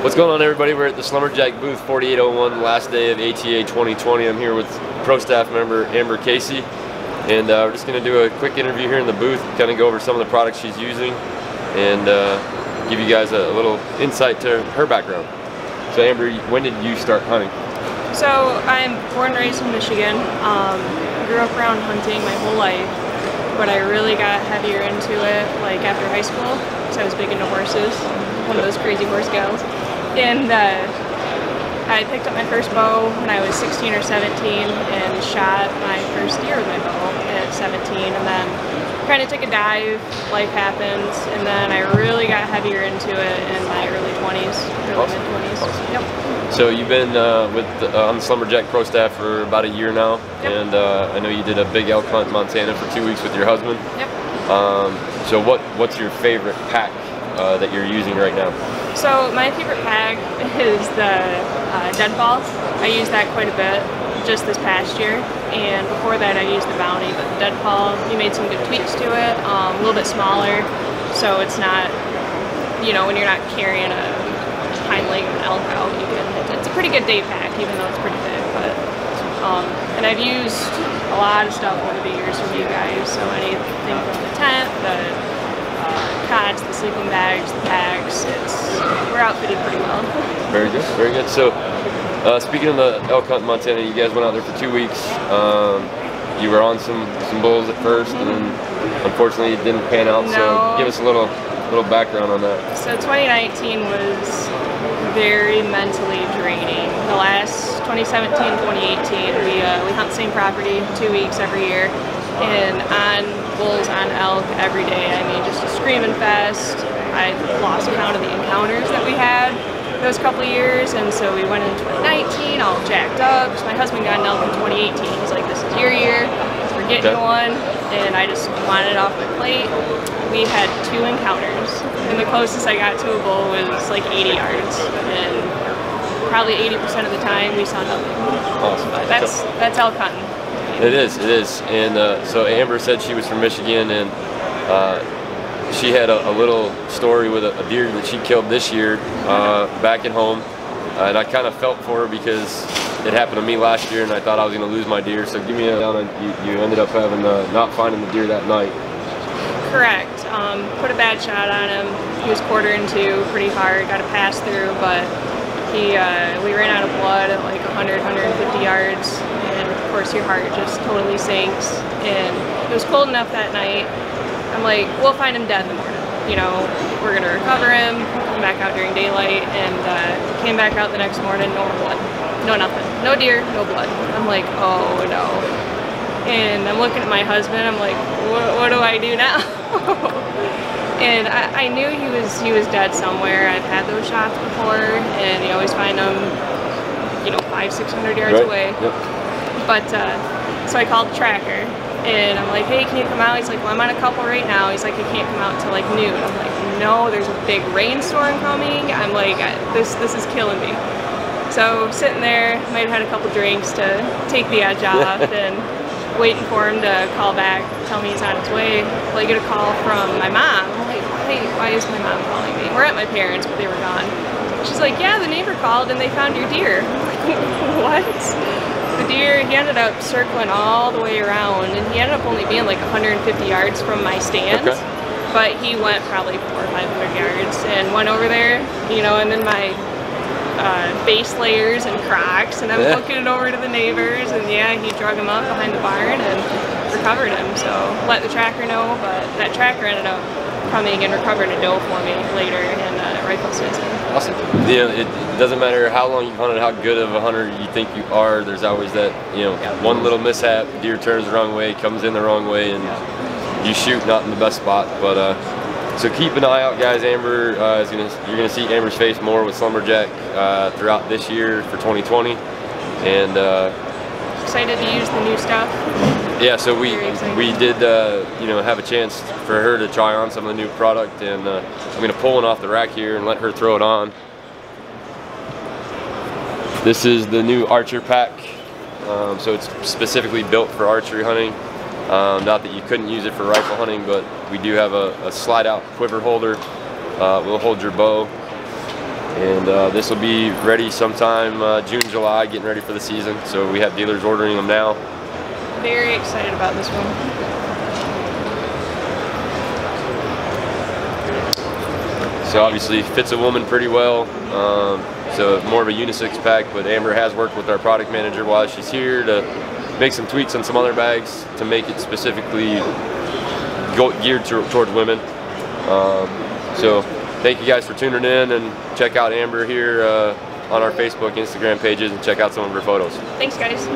What's going on, everybody? We're at the Slumberjack booth 4801, last day of ATA 2020. I'm here with pro staff member Amber Casey, and we're just going to do a quick interview here in the booth, kind of go over some of the products she's using, and give you guys a little insight to her background. So Amber, when did you start hunting? So I'm born and raised in Michigan. Grew up around hunting my whole life, but I really got heavier into it like after high school, because I was big into horses, one of those crazy horse gals. And I picked up my first bow when I was 16 or 17 and shot my first deer with my bow at 17, and then kind of took a dive, life happens, and then I really got heavier into it in my early 20s, mid-20s. Awesome. Yep. So you've been on the Slumberjack pro staff for about a year now, yep. And I know you did a big elk hunt in Montana for 2 weeks with your husband. Yep. So what's your favorite pack that you're using right now? So my favorite pack is the Deadfall. I used that quite a bit just this past year, and before that I used the Bounty, but the Deadfall, you made some good tweaks to it, a little bit smaller, so it's not, you know, when you're not carrying a hind leg of an elk out, you can, it's a pretty good day pack, even though it's pretty big. But and I've used a lot of stuff over the years from you guys, so anything from the tent, the cots, the sleeping bags, the packs, we're outfitted pretty well. Very good, very good. So speaking of the elk hunt in Montana, you guys went out there for 2 weeks. You were on some bulls at first, and then unfortunately it didn't pan out. No. So give us a little background on that. So 2019 was very mentally draining. The last 2017, 2018, we hunt the same property 2 weeks every year, and on bulls, on elk every day. I mean, just a screaming fest. I lost count of the encounters that we had those couple of years, and so we went in 2019 all jacked up. My husband got an elk in 2018. He's like, this is your year, we're getting one, and I just wanted it off my plate. We had 2 encounters, and the closest I got to a bull was like 80 yards, and probably 80% of the time we saw nothing. Awesome. But that's elk hunting. It is, and so Amber said she was from Michigan, and she had a little story with a deer that she killed this year back at home, and I kind of felt for her because it happened to me last year, and I thought I was going to lose my deer. So give me a down. You ended up having not finding the deer that night. Correct. Put a bad shot on him. He was quartering to pretty hard, got a pass through, but we ran out of blood at like 100, 150 yards, and of course your heart just totally sinks. And it was cold enough that night. I'm like, we'll find him dead in the morning. You know, we're gonna recover him, come back out during daylight, and came back out the next morning, no more blood, no nothing, no deer, no blood. I'm like, oh no. And I'm looking at my husband, I'm like, what do I do now? And I knew he was dead somewhere. I've had those shots before, and you always find them, you know, 500-600 yards away. Yep. But so I called the tracker, and I'm like, hey, can you come out? He's like, well, I'm on a couple right now. He's like, I can't come out until like noon. I'm like, no, there's a big rainstorm coming. I'm like, this is killing me. So sitting there, might have had a couple drinks to take the edge off, and waiting for him to call back, tell me he's on his way. Well, I get a call from my mom. I'm like, hey, why is my mom calling me? We're at my parents', but they were gone. She's like, yeah, the neighbor called and they found your deer. I'm like, what? The deer, he ended up circling all the way around, and he ended up only being like 150 yards from my stand. Okay. But he went probably 400 or 500 yards and went over there, you know, and then my base layers and Crocs, and I'm hooking it over to the neighbors, and yeah, he drug him up behind the barn and recovered him. So let the tracker know, but that tracker ended up coming and recovering a doe for me later in rifle season. Awesome. You know, it doesn't matter how long you've hunted, how good of a hunter you think you are, there's always that, you know, one little mishap, deer turns the wrong way, comes in the wrong way, and you shoot not in the best spot. But so keep an eye out, guys. Amber you're gonna see Amber's face more with Slumberjack throughout this year for 2020, and excited to use the new stuff. Yeah, so we did you know, have a chance for her to try on some of the new product, and I'm gonna pull one off the rack here and let her throw it on. This is the new Archer pack, so it's specifically built for archery hunting. Not that you couldn't use it for rifle hunting, but we do have a slide out quiver holder. Will hold your bow. And this will be ready sometime June, July, getting ready for the season. So we have dealers ordering them now. Very excited about this one. So obviously fits a woman pretty well. So more of a unisex pack, but Amber has worked with our product manager while she's here to make some tweaks on some other bags to make it specifically geared towards women. So thank you guys for tuning in, and check out Amber here on our Facebook, Instagram pages, and check out some of her photos. Thanks, guys.